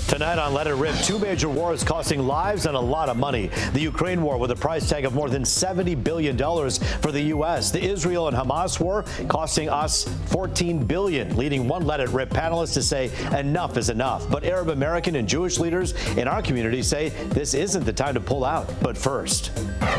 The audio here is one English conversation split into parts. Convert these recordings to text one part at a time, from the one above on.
Tonight on Let It Rip, two major wars costing lives and a lot of money. The Ukraine war with a price tag of more than $70 billion for the U.S. The Israel and Hamas war costing us $14 billion, leading one Let It Rip panelist to say enough is enough. But Arab American and Jewish leaders in our community say this isn't the time to pull out. But first,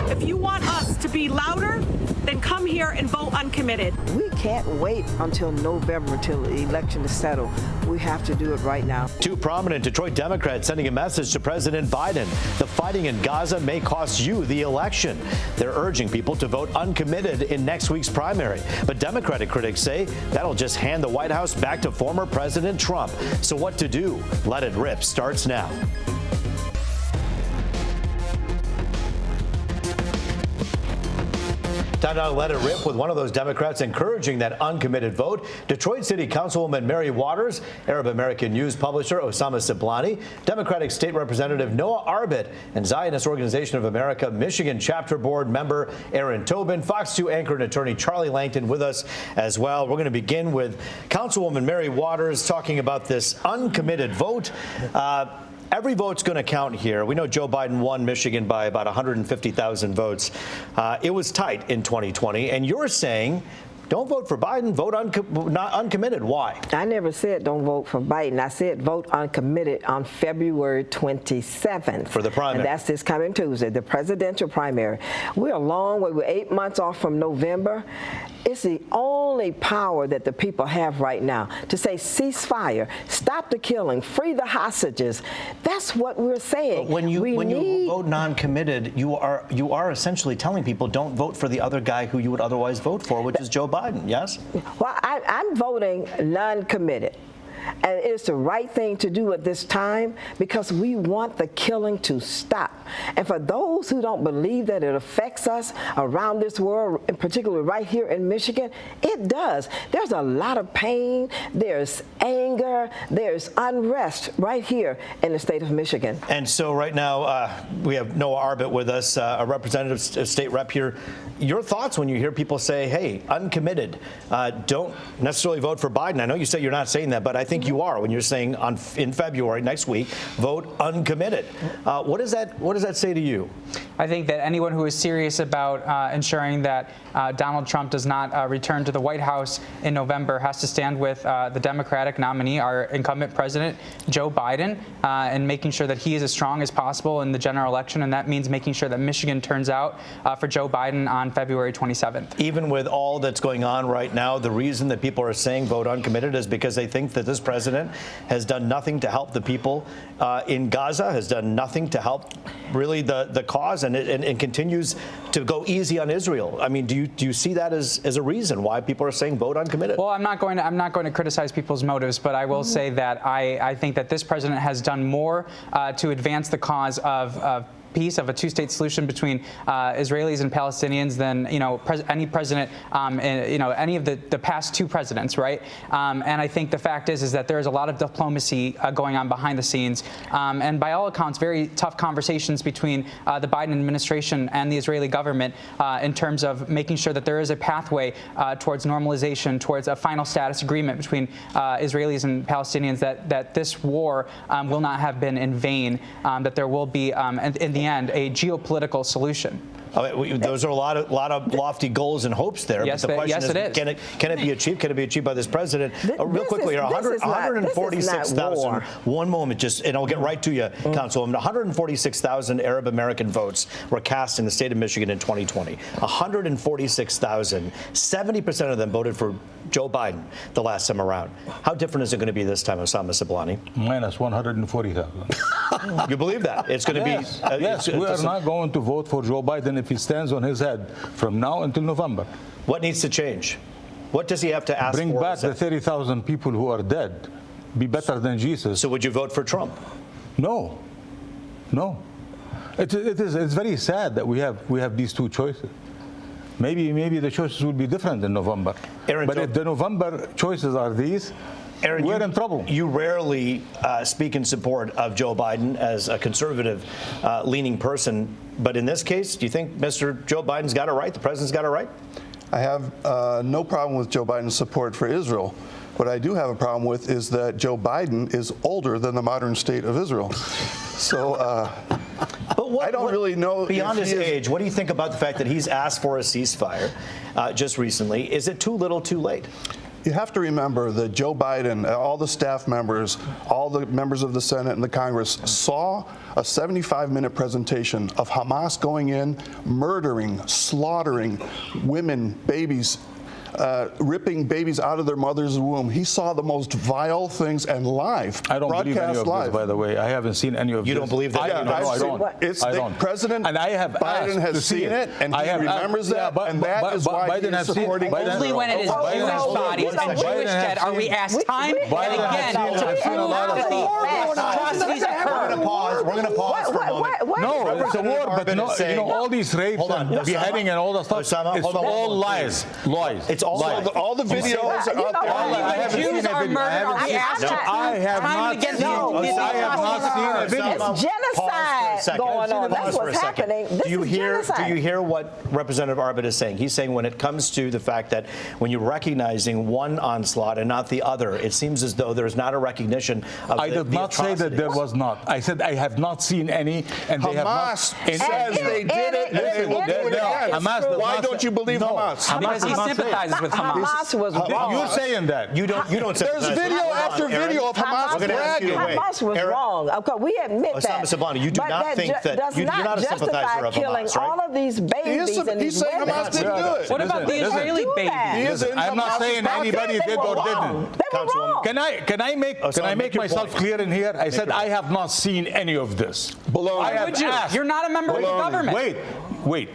if you want us to be louder, then come here and vote uncommitted. We can't wait until November until the election is settled. We have to do it right now. Two prominent Detroit Democrats sending a message to President Biden. The fighting in Gaza may cost you the election. They're urging people to vote uncommitted in next week's primary. But Democratic critics say that'll just hand the White House back to former President Trump. So what to do? Let It Rip starts now. Time now to Let It Rip with one of those Democrats encouraging that uncommitted vote. Detroit City Councilwoman Mary Waters, Arab American news publisher Osama Siblani, Democratic State Representative Noah Arbit, and Zionist Organization of America Michigan Chapter Board member Aaron Tobin, Fox 2 anchor and attorney Charlie Langton with us as well. We're going to begin with Councilwoman Mary Waters talking about this uncommitted vote. Every vote's going to count here. We know Joe Biden won Michigan by about 150,000 votes. It was tight in 2020, and you're saying don't vote for Biden, vote not uncommitted. Why? I never said don't vote for Biden. I said vote uncommitted on February 27th. For the primary. And that's this coming Tuesday, the presidential primary. We're a long way. We're 8 months off from November. It's the only power that the people have right now to say ceasefire, stop the killing, free the hostages. That's what we're saying. But when you vote non-committed, you are essentially telling people don't vote for the other guy who you would otherwise vote for, which is Joe Biden, yes? Well, I'm voting non-committed. And it's the right thing to do at this time because we want the killing to stop. And for those who don't believe that it affects us around this world, and particularly right here in Michigan, it does. There's a lot of pain, there's anger, there's unrest right here in the state of Michigan. And so right now we have Noah Arbit with us, a representative state rep here. Your thoughts when you hear people say, hey, uncommitted, don't necessarily vote for Biden. I know you say you're not saying that, but I think you are when you're saying in February next week, vote uncommitted. What does that say to you? I think that anyone who is serious about ensuring that Donald Trump does not return to the White House in November has to stand with the Democratic nominee, our incumbent president, Joe Biden, and making sure that he is as strong as possible in the general election. And that means making sure that Michigan turns out for Joe Biden on February 27th. Even with all that's going on right now, the reason that people are saying vote uncommitted is because they think that this president has done nothing to help the people in Gaza, has done nothing to help really the cause, and continues to go easy on Israel. I mean, do you see that as a reason why people are saying vote uncommitted? Well, I'm not going to criticize people's motives, but I will say that I think that this president has done more to advance the cause of peace, of a two-state solution between Israelis and Palestinians than any president, any of the past two presidents, right? And I think the fact is that there is a lot of diplomacy going on behind the scenes, and by all accounts, very tough conversations between the Biden administration and the Israeli government in terms of making sure that there is a pathway towards normalization, towards a final status agreement between Israelis and Palestinians, that this war will not have been in vain, that there will be, in the end, a geopolitical solution. Those are a lot of lofty goals and hopes there. Yes, but the question yes, is, it is. Can it be achieved? Can it be achieved by this president? Real quickly here, 146,000. One moment, and I'll get right to you, Councilwoman. 146,000 Arab American votes were cast in the state of Michigan in 2020. 146,000. 70% of them voted for Joe Biden the last time around. How different is it going to be this time, Osama Siblani? Minus 140,000. You believe that? It's going to be... Yes, we are not going to vote for Joe Biden if he stands on his head from now until November. What needs to change? What does he have to ask for? Bring back the 30,000 people who are dead. Be better than Jesus. So would you vote for Trump? No. No. It's very sad that we have these two choices. Maybe the choices will be different in November. But if the November choices are these, Aaron, we're in trouble. You rarely speak in support of Joe Biden as a conservative leaning person. But in this case, do you think Mr. Joe Biden's got it right? The president's got it right? I have no problem with Joe Biden's support for Israel. What I do have a problem with is that Joe Biden is older than the modern state of Israel. So I don't really know. Beyond his age, what do you think about the fact that he's asked for a ceasefire just recently? Is it too little, too late? You have to remember that Joe Biden, all the staff members, all the members of the Senate and the Congress saw a 75-minute presentation of Hamas going in, murdering, slaughtering women, babies, ripping babies out of their mother's womb. He saw the most vile things and live. I don't believe any of this, by the way. I haven't seen any of this. You don't believe that? I don't. President Biden has seen it, and he remembers that, and that is why he is supporting Israel. Only when it is Jewish bodies and Jewish dead are we asked time and again to prove atrocities occur. We're going to pause for a moment. No, it's a war, but all these rapes and beheading and all that stuff, it's all lies. It's all the videos out there. Jews are murdered. Are we asked I have not seen a video. It's genocide going on. That's what's happening. Do you hear what Representative Arbit is saying? He's saying when it comes to the fact that when you're recognizing one onslaught and not the other, it seems as though there's not a recognition of I did not say that there was not. I said I have not seen any, and they have not. Hamas says they did it, and they will do it again. Why don't you believe Hamas? Because he sympathizes with Hamas. Hamas was wrong. You're saying that. You don't sympathize. There's video after video of Hamas bragging. Hamas was wrong. Okay, we admit that. Osama Sablani, you do not think that you're not a sympathizer of killing Hamas, right? all of these babies and He's these saying women. Hamas didn't do it. What about the Israeli babies? I'm not saying anybody did or didn't. They were wrong. Can I make myself clear in here? I said I have not seen any of this. Why would you? You're not a member of the government. Wait.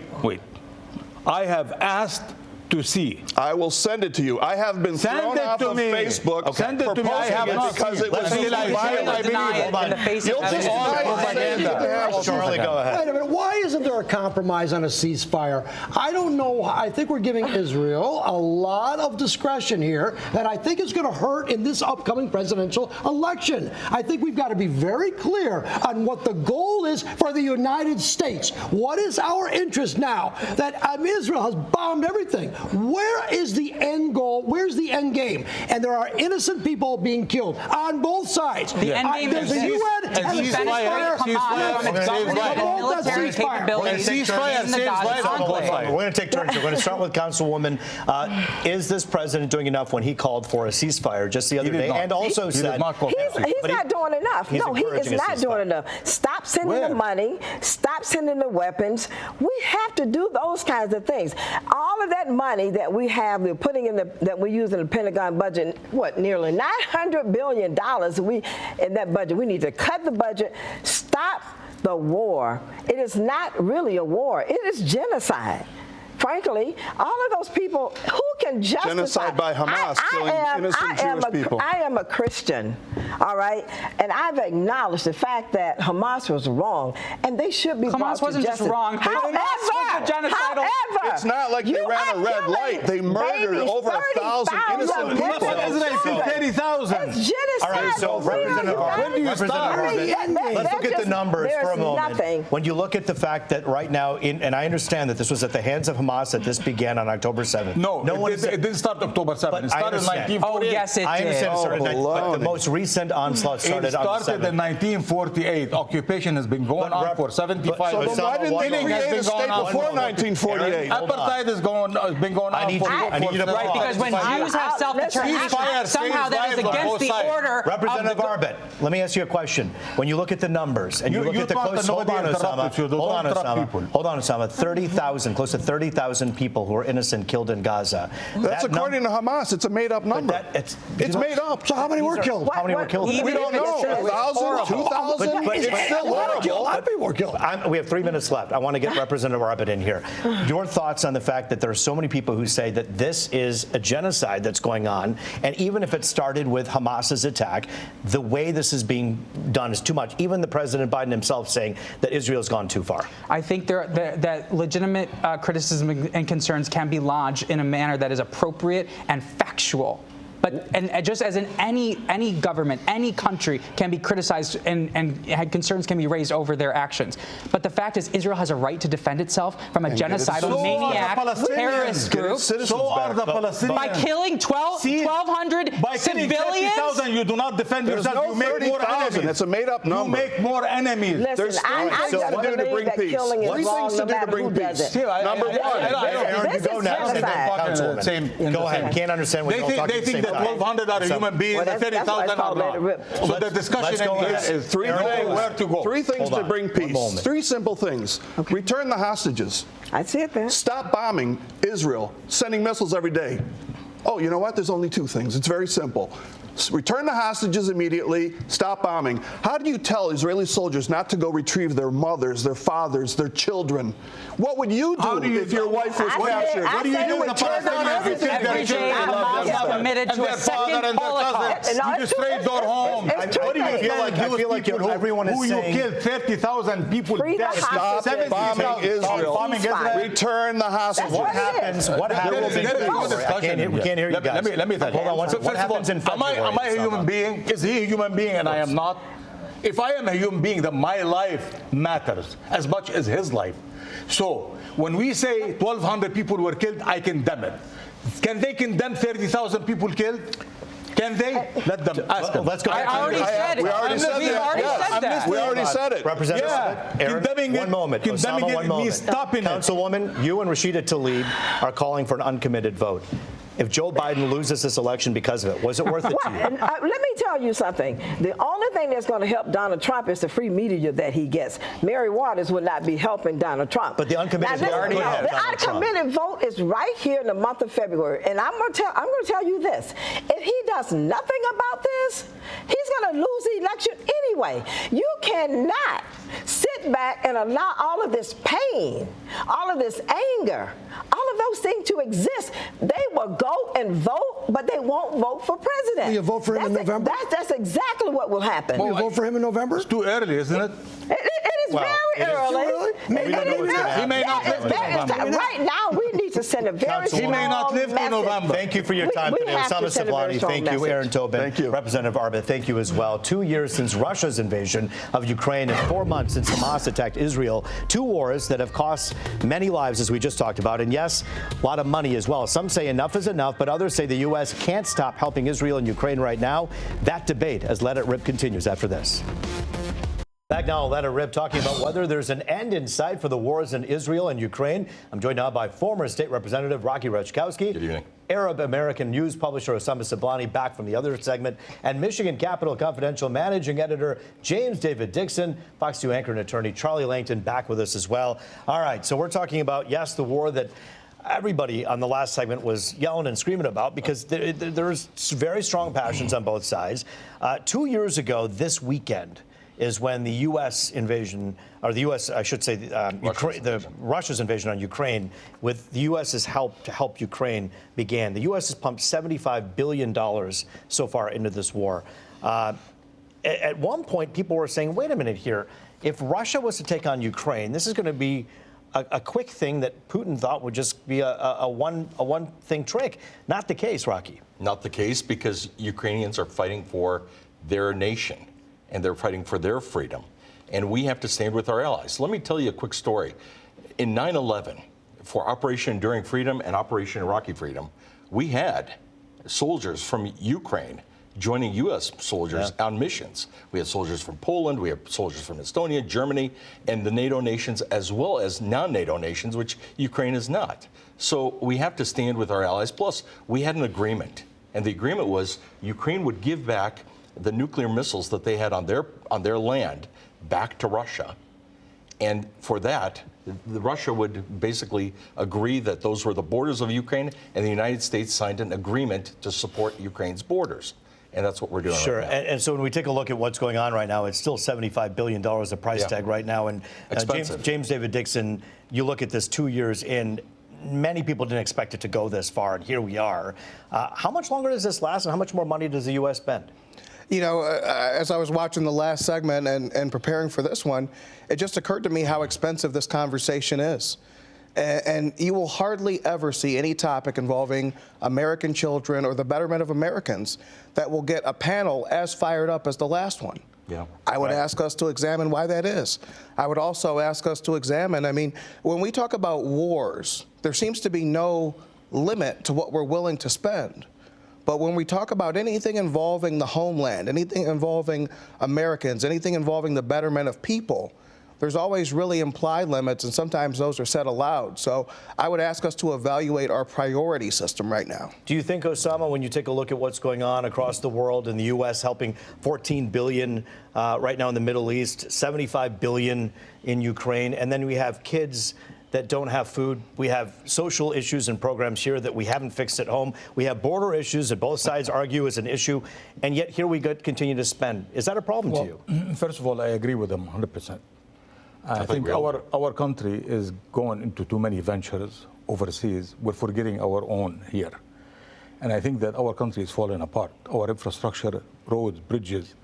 I have asked to see. I will send it to you. I have been thrown off of Facebook. Okay. Send it to me. I have not because seen it was until I believe it. Charlie, go ahead. Wait a minute. Why isn't there a compromise on a ceasefire? I don't know. I think we're giving Israel a lot of discretion here that I think is going to hurt in this upcoming presidential election. I think we've got to be very clear on what the goal is for the United States. What is our interest now that Israel has bombed everything? Where is the end goal? Where's the end game? And there are innocent people being killed on both sides. The end game is the UN and the ceasefire. Military capabilities in the Gaza conflict. We're going to take turns. We're going to start with Councilwoman. Is this president doing enough when he called for a ceasefire just the other day? And also said he's not doing enough. No, he is not doing enough. Stop sending the money. Stop sending the weapons. We have to do those kinds of things. All of that money that we have, we're putting in that we use in the Pentagon budget, nearly $900 billion in that budget. We need to cut the budget, stop the war. It is not really a war. It is genocide. Frankly, all of those people, who can justify? Genocide by Hamas, killing innocent Jewish people. I am a Christian, all right? And I've acknowledged the fact that Hamas was wrong, and they should be brought to justice. Hamas wasn't just wrong. However, it's not like they ran a red light. They murdered over 1,000 innocent people. It's 30,000. It's genocide. All right, so when do you stop? Let's look at the numbers for a moment. When you look at the fact that right now, and I understand that this was at the hands of Hamas, that this began on October 7th. No, it didn't start October 7th. It started in 1948. Oh, yes, it did. I understand it started, but the most recent onslaught started on the 7th. It started in 1948. Occupation has been going on for 75 years. So why didn't they create a state before 1948? Apartheid has been going on for right, because when Jews have self-determination, somehow that is against the order. Representative Arbit, let me ask you a question. When you look at the numbers and you look at the close, hold on, Osama, 30,000, close to 30,000 people who are innocent killed in Gaza. That's according to Hamas. It's a made-up number. It's made up. So how many were killed? How many were killed? We don't know. 1,000, 2,000. It's still horrible. I'd be more killed. We have 3 minutes left. I want to get Representative Arbit in here. Your thoughts on the fact that there are so many people who say that this is a genocide that's going on, and even if it started with Hamas's attack, the way this is being done is too much. Even the President Biden himself saying that Israel's gone too far. I think that legitimate criticism and concerns can be lodged in a manner that is appropriate and factual. But and just as in any government, any country can be criticized and concerns can be raised over their actions. But the fact is, Israel has a right to defend itself from a genocidal maniac terrorist group. So are the Palestinians. By killing 1,200 by killing civilians? 30,000, you do not defend There's yourself. no You make more 30,000. enemies. It's a made-up number. You make more enemies. There's Listen, I three don't things to do to believe bring that killing peace. is Three wrong things no to do to matter bring who does peace. it. Number one. Aaron, you This go is next. And then genocide. Councilwoman. Go ahead. Can't understand what They you're all think, talking they at the think same that time. 1,200 are human beings Well, and that's why 30,000 it's called are let it not. rip. So the discussion let's go in here next. is Three where to go. Three things Hold to on. bring One peace. moment. Three simple things. Return the hostages. I see it there. Stop bombing Israel, sending missiles every day. Oh, you know what? There's only two things. It's very simple. Return the hostages immediately. Stop bombing. How do you tell Israeli soldiers not to go retrieve their mothers, their fathers, their children? What would you do if your wife was captured? What do you do with the Palestinians? Every day, Hamas is committed to a second Holocaust. You destroyed their homes. What do you I feel like everyone is who saying... you killed 30,000 people Free the dead. hostages. Stop bombing Israel. Bombing Israel. Return the hostages. What happens? What happens? There is no discussion. We can't hear you guys. Let me tell you. Hold on. What happens in February? Am I a human being? Is he a human being and I am not? If I am a human being, then my life matters as much as his life. So when we say 1,200 people were killed, I condemn it. Can they condemn 30,000 people killed? Can they? Let them ask them. Let's go. I already said it. We already said We've that. already Yes. said that. We already said it. Representative Aaron, condemning one moment. condemning Osama, it one moment. means stopping it. Councilwoman, you and Rashida Tlaib are calling for an uncommitted vote. If Joe Biden loses this election because of it, was it worth it to you? And, let me tell you something. The only thing that's going to help Donald Trump is the free media that he gets. Mary Waters would not be helping Donald Trump. But the uncommitted vote already had the Donald Trump. uncommitted vote is right here in the month of February. And I'm going to tell you this. If he does nothing about this, he's going to lose the election anyway. You cannot sit back and allow all of this pain, all of this anger, all of those things to exist. They will go and vote, but they won't vote for president. Will you vote for him in November? That's exactly what will happen. Will you vote for him in November? It's too early, isn't it? It is very early. We don't know what's gonna happen. He may not live to November. Right now, we need to send a very strong He may not live to message. November. Thank you for your time We today. have to Osama send a very Sablani, strong thank you. message. Aaron Tobin, Thank you. Representative Arbit, thank you as well. 2 years since Russia's invasion of Ukraine and 4 months since Hamas attacked Israel. 2 wars that have cost many lives, as we just talked about. And yes, a lot of money as well. Some say enough is enough, but others say the U.S. can't stop helping Israel and Ukraine right now. That debate, as Let It Rip, continues after this. Back now, Let It Rip, talking about whether there's an end in sight for the wars in Israel and Ukraine. I'm joined now by former State Representative Rocky Rachkowski. Good evening. Arab American News publisher Osama Sablani, back from the other segment, and Michigan Capital Confidential managing editor James David Dixon, Fox 2 anchor and attorney Charlie Langton, back with us as well. All right, so we're talking about, yes, the war that everybody on the last segment was yelling and screaming about, because there's very strong passions on both sides. 2 years ago this weekend is when the U.S. invasion, or the U.S., I should say, Russia's invasion on Ukraine, with the U.S.'s help to help Ukraine, began. The U.S. has pumped $75 billion so far into this war. At one point, people were saying, wait a minute here, if Russia was to take on Ukraine, this is going to be a quick thing that Putin thought would just be a one-thing trick. Not the case, Rocky. Not the case, because Ukrainians are fighting for their nation, and they're fighting for their freedom. And we have to stand with our allies. Let me tell you a quick story. In 9/11, for Operation Enduring Freedom and Operation Iraqi Freedom, we had soldiers from Ukraine joining U.S. soldiers on missions. We had soldiers from Poland, we have soldiers from Estonia, Germany, and the NATO nations, as well as non-NATO nations, which Ukraine is not. So we have to stand with our allies. Plus, we had an agreement, and the agreement was Ukraine would give back the nuclear missiles that they had on their land back to Russia. And for that, Russia would basically agree that those were the borders of Ukraine, and the United States signed an agreement to support Ukraine's borders. And that's what we're doing Sure. right now. And so when we take a look at what's going on right now, it's still $75 billion the price tag right now. And James David Dixon, you look at this 2 years in, many people didn't expect it to go this far, and here we are. How much longer does this last, and how much more money does the U.S. spend? You know, as I was watching the last segment and preparing for this one, it just occurred to me how expensive this conversation is. And you will hardly ever see any topic involving American children or the betterment of Americans that will get a panel as fired up as the last one. Yeah. I would ask us to examine why that is. I would also ask us to examine, I mean, when we talk about wars, there seems to be no limit to what we're willing to spend. But when we talk about anything involving the homeland, anything involving Americans, anything involving the betterment of people, there's always really implied limits, and sometimes those are said aloud. So I would ask us to evaluate our priority system right now. Do you think, Osama, when you take a look at what's going on across the world, in the U.S. helping $14 billion right now in the Middle East, $75 billion in Ukraine, and then we have kids that don't have food. We have social issues and programs here that we haven't fixed at home. We have border issues that both sides argue is an issue, and yet here we continue to spend. Is that a problem to you? First of all, I agree with them 100%. I think our country is going into too many ventures overseas. We're forgetting our own here. And I think that our country is falling apart. Our infrastructure, roads, bridges,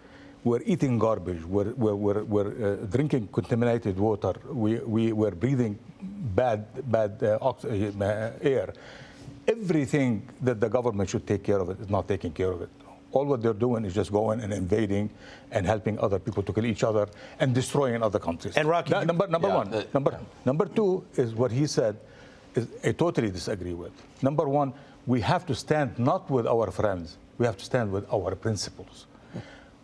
we're eating garbage. We're drinking contaminated water. We're breathing bad air. Everything that the government should take care of it is not taking care of it. All what they're doing is just going and invading and helping other people to kill each other and destroying other countries. And Rocky, number one. Number two is what he said is I totally disagree with. Number one, we have to stand not with our friends. We have to stand with our principles.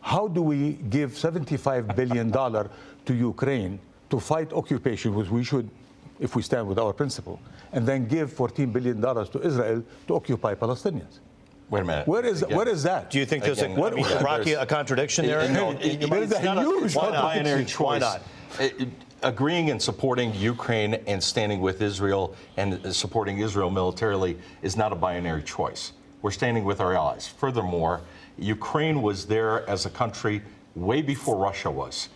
How do we give $75 billion to Ukraine to fight occupation, which we should, if we stand with our principle, and then give $14 billion to Israel to occupy Palestinians? Wait a minute. Where is that? Do you think there's a contradiction there? No, there's a huge binary choice. Why not? Agreeing and supporting Ukraine and standing with Israel and supporting Israel militarily is not a binary choice. We're standing with our allies. Furthermore, Ukraine was there as a country way before Russia was.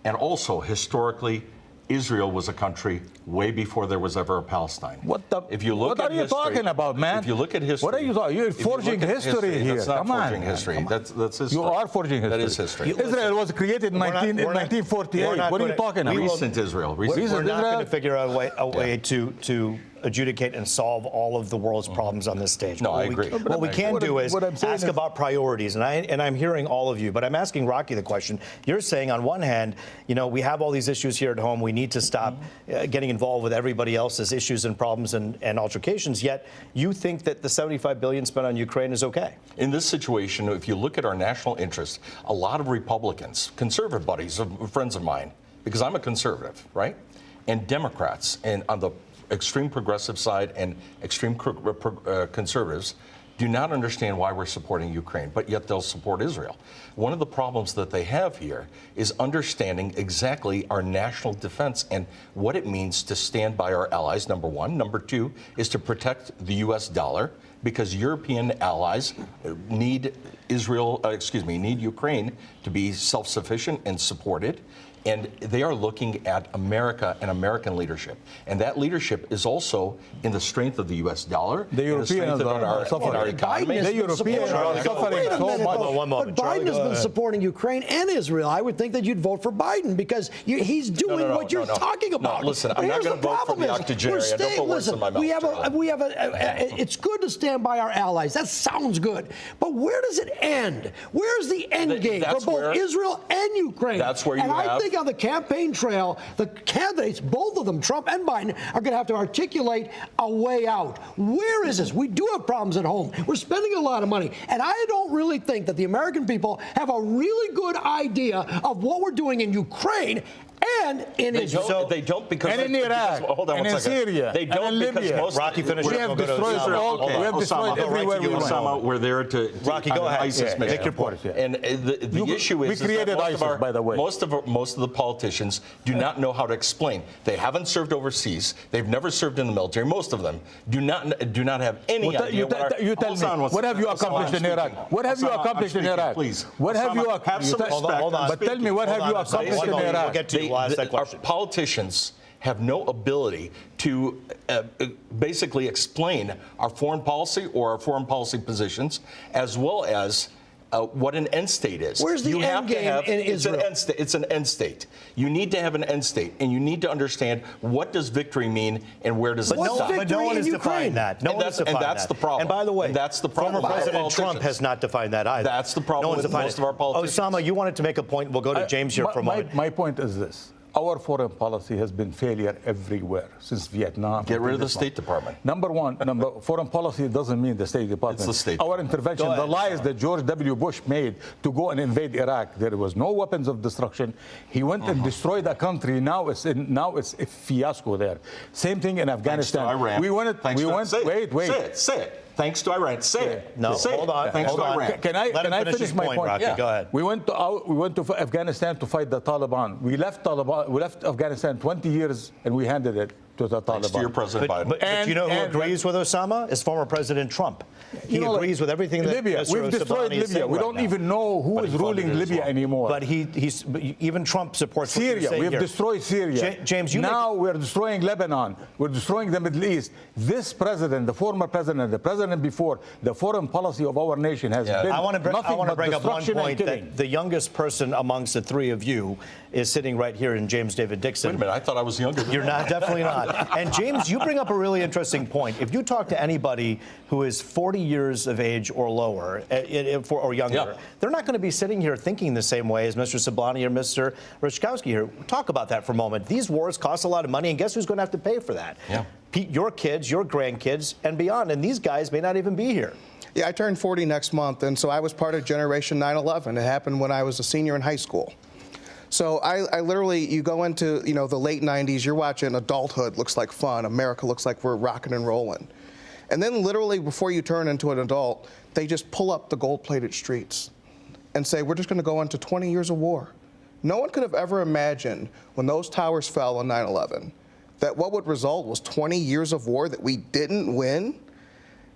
And also, historically, Israel was a country way before there was ever a Palestine. What are you talking about, man? If you look at history, what are you talking? You're forging history here. That's not Come forging on, history. man. That's history. You are forging history. That is history. Israel was created in 1948. What are you talking about? Recent Israel. We're not going to figure out a way to adjudicate and solve all of the world's problems on this stage. No, I agree. What we can do is ask about priorities, and I'm hearing all of you, but I'm asking Rocky the question. You're saying on one hand, we have all these issues here at home. We need to stop getting involved with everybody else's issues and problems and altercations. Yet you think that the $75 billion spent on Ukraine is okay. In this situation, if you look at our national interest, a lot of Republicans, conservative buddies, friends of mine, because I'm a conservative, right, and Democrats, and on the extreme progressive side and extreme conservatives do not understand why we're supporting Ukraine, but yet they'll support Israel. One of the problems that they have here is understanding exactly our national defense and what it means to stand by our allies, number one. Number two is to protect the U.S. dollar, because European allies need need Ukraine to be self-sufficient and supported. And they are looking at America and American leadership. And that leadership is also in the strength of the U.S. dollar, the Europeans are suffering. Our economy. The Europeans are suffering so much. But Biden has been supporting Ukraine and Israel. I would think that you'd vote for Biden because he's doing what you're talking about. No, listen, I'm not going to vote for the octogenarian. Don't put words in my mouth. It's good to stand by our allies. That sounds good. But where does it end? Where's the end game for both Israel and Ukraine? That's where you have. I think on the campaign trail, the candidates, both of them, Trump and Biden, are going to have to articulate a way out. Where is this? We do have problems at home. We're spending a lot of money. And I don't really think that the American people have a really good idea of what we're doing in Ukraine and in Israel. They don't because and in Iraq, hold on and one in second. Syria, they don't and in because Libya. most Rocky, finish. We have destroyed We have destroyed everywhere we went. We're there to Rocky, go ahead. ISIS mission. Make your point. And the issue is we created that ISIS, by the way. Most of the politicians do not know how to explain. They haven't served overseas. They've never served in the military. Most of them do not have any idea. You tell me, what have you accomplished in Iraq? What have you accomplished in Iraq? Please. What have you accomplished? Hold on. But tell me, what have you accomplished in Iraq? We'll get to you. We'll ask that question. Our politicians have no ability to basically explain our foreign policy or our foreign policy positions, as well as what an end state is. Where's the end game in Israel? It's an end state. You need to have an end state, and you need to understand what does victory mean and where does it stop. But no one has defined that. No one has defined that. And that's the problem. And by the way, that's the problem. Former President Trump has not defined that either. That's the problem with most of our politicians. Osama, you wanted to make a point. We'll go to James here for a moment. My point is this. Our foreign policy has been failure everywhere since Vietnam. Get rid of the State Department. Number one, foreign policy doesn't mean the State Department. It's the State Our Department. intervention, the lies that George W. Bush made to go and invade Iraq, there was no weapons of destruction. He went and destroyed a country. Now it's a fiasco there. Same thing in Afghanistan. Thanks to Iran. Say it. Thanks to Iran. Say it. No, hold on. Thanks to Iran. Can I finish my point? Rocky, go ahead. We went to Afghanistan to fight the Taliban. We left Afghanistan 20 years and we handed it to the Taliban. Thanks to your President Biden. But you know who agrees with Osama? Is former President Trump. He agrees with everything that Libya. We've destroyed Libya. We don't even know who is ruling Libya anymore. But even Trump supports Syria. We've destroyed Syria. James, now we're destroying Lebanon. We're destroying the Middle East. This president, the former president, the president before, the foreign policy of our nation has been I want to bring up one point killing. that the youngest person amongst the three of you is sitting right here in James David Dixon. Wait a minute, I thought I was younger than You're not, definitely not. And James, you bring up a really interesting point. If you talk to anybody who is 40 years of age or lower, or younger, they're not going to be sitting here thinking the same way as Mr. Sablani or Mr. Richkowski here. Talk about that for a moment. These wars cost a lot of money, and guess who's going to have to pay for that? Yeah. Your kids, your grandkids, and beyond. And these guys may not even be here. Yeah, I turned 40 next month, and so I was part of Generation 9/11. It happened when I was a senior in high school. So I literally, you go into, the late 90s, you're watching adulthood looks like fun. America looks like we're rocking and rolling. And then literally before you turn into an adult, they just pull up the gold-plated streets and say, we're just going to go into 20 years of war. No one could have ever imagined when those towers fell on 9/11 that what would result was 20 years of war that we didn't win.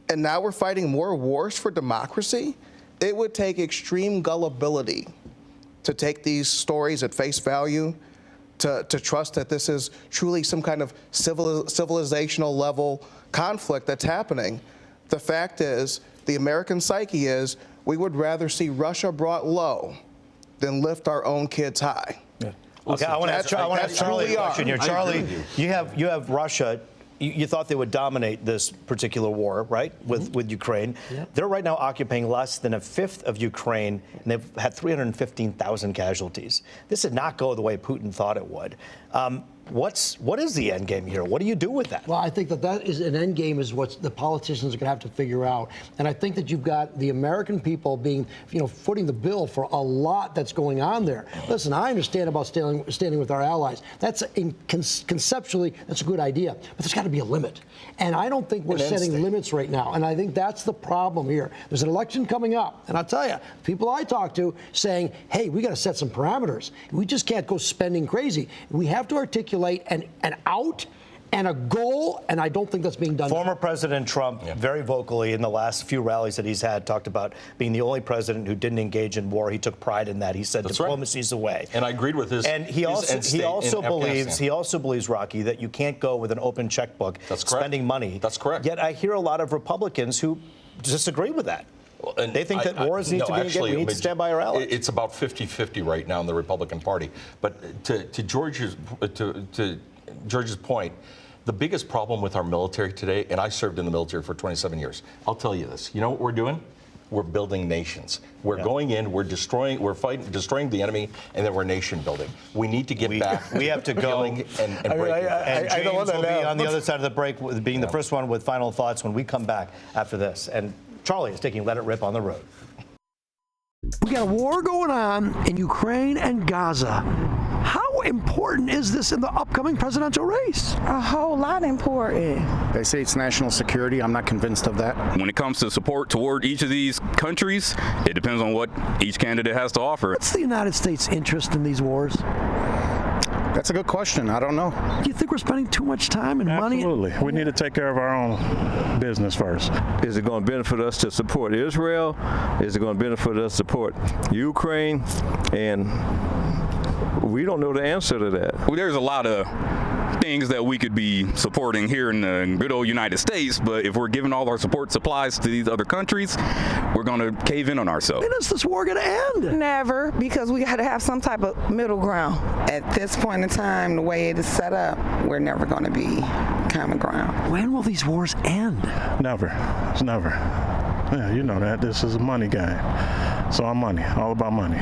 And now we're fighting more wars for democracy. It would take extreme gullibility to take these stories at face value, to trust that this is truly some kind of civilizational level conflict that's happening. The fact is, the American psyche is, we would rather see Russia brought low than lift our own kids high. Yeah. Okay, I want to ask Charlie a question here. Charlie, you have Russia. You thought they would dominate this particular war, right, with Ukraine. Yeah. They're right now occupying less than a fifth of Ukraine, and they've had 315,000 casualties. This did not go the way Putin thought it would. What is the end game here? What do you do with that? Well, I think that is an end game is what the politicians are going to have to figure out. And I think that you've got the American people being, footing the bill for a lot that's going on there. Listen, I understand about standing with our allies. That's conceptually, that's a good idea. But there's got to be a limit. And I don't think we're setting limits right now. And I think that's the problem here. There's an election coming up. And I'll tell you, people I talk to saying, hey, we got to set some parameters. We just can't go spending crazy. We have to articulate an out and a goal, and I don't think that's being done. Former President Trump, very vocally in the last few rallies that he's had, talked about being the only president who didn't engage in war. He took pride in that. He said diplomacy's the way. And I agreed with his. And he also believes, Rocky, that you can't go with an open checkbook spending money. That's correct. Yet I hear a lot of Republicans who disagree with that. Well, they think that wars need to be engaged. We need to stand by our allies. It's about 50-50 right now in the Republican Party. But to George's point, the biggest problem with our military today, and I served in the military for 27 years, I'll tell you this. You know what we're doing? We're building nations. We're going in, we're destroying the enemy, and then we're nation building. We need to get back. We have to go and break. And James will be on the other side of the break, being the first one with final thoughts when we come back after this. And Charlie is taking Let It Rip on the road. We got a war going on in Ukraine and Gaza. How important is this in the upcoming presidential race? A whole lot important. They say it's national security. I'm not convinced of that. When it comes to support toward each of these countries, it depends on what each candidate has to offer. What's the United States' interest in these wars? That's a good question. I don't know. Do you think we're spending too much time and money? Absolutely. We need to take care of our own business first. Is it going to benefit us to support Israel? Is it going to benefit us to support Ukraine? And we don't know the answer to that. Well, there's a lot of things that we could be supporting here in the good old United States, but if we're giving all our support supplies to these other countries, we're going to cave in on ourselves. When is this war going to end? Never, because we got to have some type of middle ground. At this point in time, the way it is set up, we're never going to be common ground. When will these wars end? Never. It's never. Yeah, you know that. This is a money game. It's all money, all about money.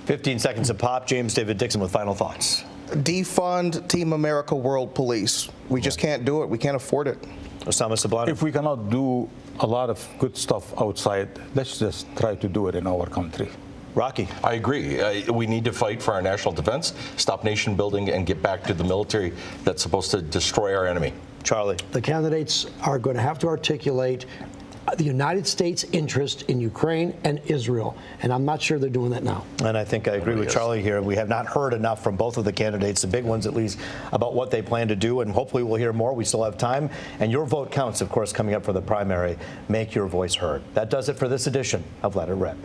15 seconds to pop. James David Dixon with final thoughts. Defund Team America World Police. We just can't do it. We can't afford it. Osama Sablani. If we cannot do a lot of good stuff outside, let's just try to do it in our country. Rocky. I agree. We need to fight for our national defense, stop nation building, and get back to the military that's supposed to destroy our enemy. Charlie. The candidates are going to have to articulate the United States' interest in Ukraine and Israel, and I'm not sure they're doing that now. And I think I agree with Charlie here. We have not heard enough from both of the candidates, the big ones at least, about what they plan to do, and hopefully we'll hear more. We still have time, and your vote counts, of course, coming up for the primary. Make your voice heard. That does it for this edition of Let It Rip.